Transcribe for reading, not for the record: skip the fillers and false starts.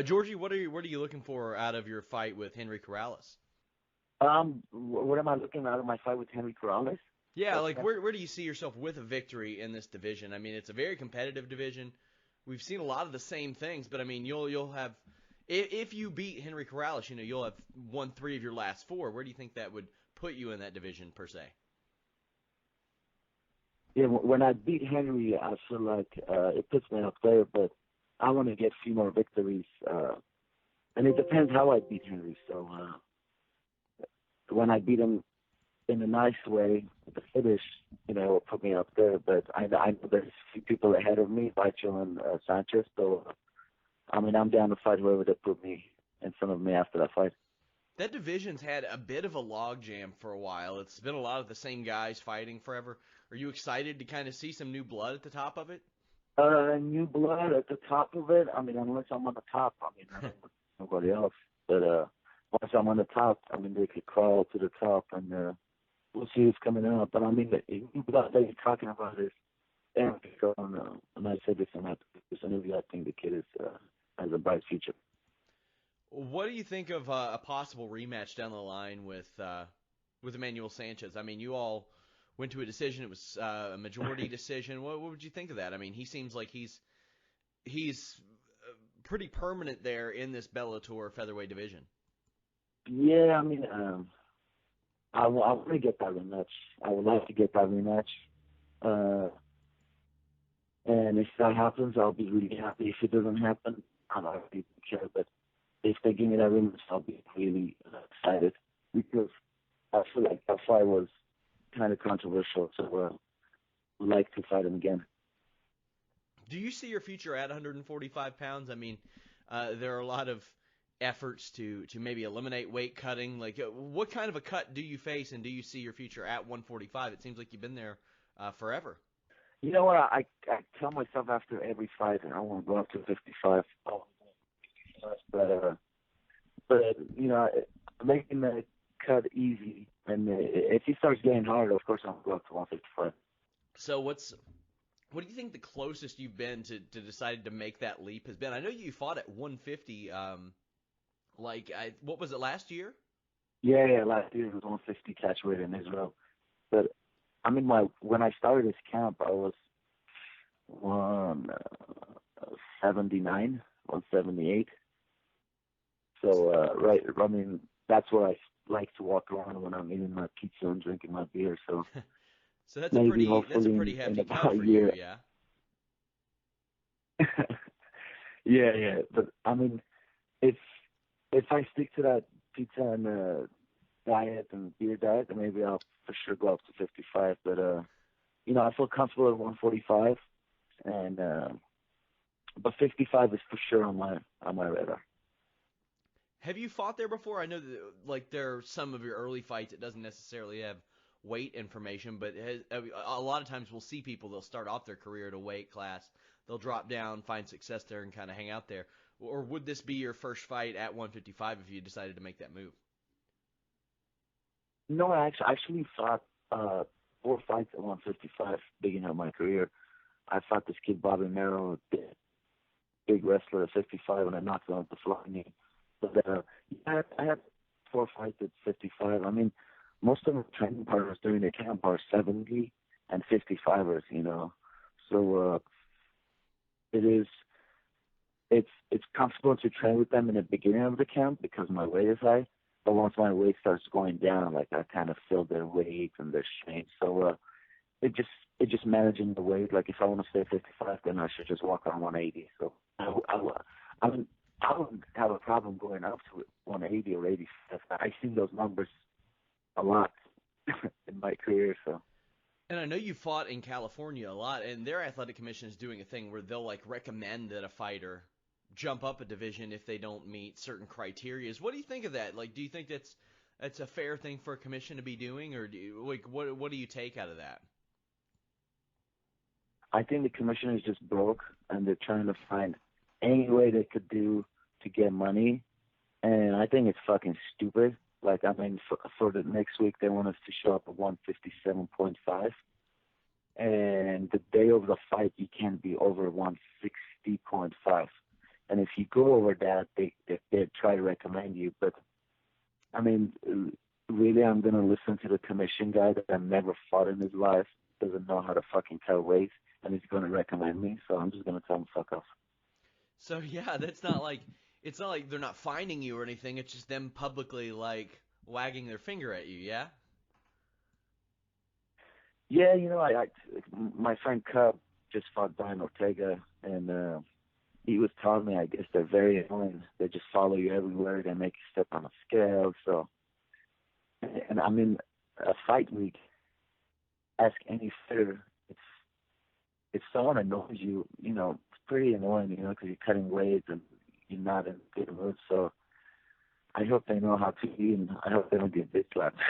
Georgie, what are you looking for out of your fight with Henry Corrales? What am I looking out of my fight with Henry Corrales? Yeah, That's like where do you see yourself with a victory in this division? I mean, it's a very competitive division. We've seen a lot of the same things, but I mean, you'll have if you beat Henry Corrales, you'll have won three of your last four. Where do you think that would put you in that division per se? yeah. When I beat Henry, I feel like it puts me up there, but I want to get a few more victories, and it depends how I beat Henry. So when I beat him in a nice way, with the finish, will put me up there. But I know there's a few people ahead of me, Vichel and Sanchez. So I mean, I'm down to fight whoever they put me in front of me after that fight. That division's had a bit of a logjam for a while. It's been a lot of the same guys fighting forever. Are you excited to kind of see some new blood at the top of it? New blood at the top of it. I mean, unless I'm on the top, I mean, I don't want nobody else. But once I'm on the top, I mean, they could crawl to the top, and we'll see who's coming out. But I mean, the new blood that you're talking about is Aaron Pico, and I said this in my interview. I think the kid is has a bright future. What do you think of a possible rematch down the line with Emmanuel Sanchez? I mean, you all went to a decision. It was a majority decision. What would you think of that? I mean, he seems like he's pretty permanent there in this Bellator featherweight division. Yeah, I mean, I want to get that rematch. I would like to get that rematch. Uh, and if that happens, I'll be really happy. If it doesn't happen, I'm not really care. But if they give me that rematch, I'll be really excited because I feel like that fight was kind of controversial. So would like to fight him again. Do you see your future at 145 pounds? I mean, there are a lot of efforts to maybe eliminate weight cutting. Like, what kind of a cut do you face, and do you see your future at 145? It seems like you've been there forever. You know what? I tell myself after every fight, I want to go up to 55. But making the cut easy, and if he starts getting harder, of course I'll go up to 155. So what do you think the closest you've been to deciding to make that leap has been? I know you fought at 150. What was it last year? Yeah, last year it was 150 catchweight in Israel. But I mean, when I started this camp, I was 179, 178. So right, I mean, that's where I like to walk around when I'm eating my pizza and drinking my beer. So So that's a maybe pretty hopefully in hefty cut about a for you, year. yeah. Yeah. But I mean, if if I stick to that pizza and diet and beer diet, then maybe I'll for sure go up to 55. But I feel comfortable at 145, and but 55 is for sure on my radar. Have you fought there before? I know that like there are some of your early fights. It doesn't necessarily have weight information, but a lot of times we'll see people. They'll start off their career at a weight class. They'll drop down, find success there, and kind of hang out there. Or would this be your first fight at 155 if you decided to make that move? No, I actually fought 4 fights at 155 beginning of my career. I fought this kid Bobby Merrill, a big wrestler at 55, and I knocked him out the flying knee. But yeah, I had 4 fights at 55. I mean, most of the training partners during the camp are 70 and 55ers, So it is it's comfortable to train with them in the beginning of the camp because my weight is high. But once my weight starts going down, like I kind of feel their weight and their strength. So it just managing the weight. Like if I want to stay 55, then I should just walk on 180. So I mean, I wouldn't have a problem going up to 180 or 85. I've seen those numbers a lot in my career. So And I know you fought in California a lot, and their athletic commission is doing a thing where they'll like recommend that a fighter jump up a division if they don't meet certain criterias. What do you think of that? Like, do you think that's a fair thing for a commission to be doing, or what do you take out of that? I think the commission is just broke, and they're trying to find any way they could do to get money. And I think it's fucking stupid. Like, I mean, for the next week, they want us to show up at 157.5. And the day of the fight, you can't be over 160.5. And if you go over that, they try to recommend you. But I mean, really, I'm gonna listen to the commission guy that never fought in his life, doesn't know how to fucking cut weight, and he's gonna recommend me. So I'm just gonna tell him fuck off. So yeah, that's not like it's not like they're not finding you or anything. It's just them publicly like wagging their finger at you. Yeah. Yeah, my friend Cub just fought Brian Ortega, and he was telling me, I guess they're very annoying. They just follow you everywhere. They make you step on a scale. So, and I mean, a fight week. Ask any fighter. If someone annoys you, it's pretty annoying, because you're cutting weight and you're not in good mood. So I hope they know how to eat, and I hope they don't get bitch slapped.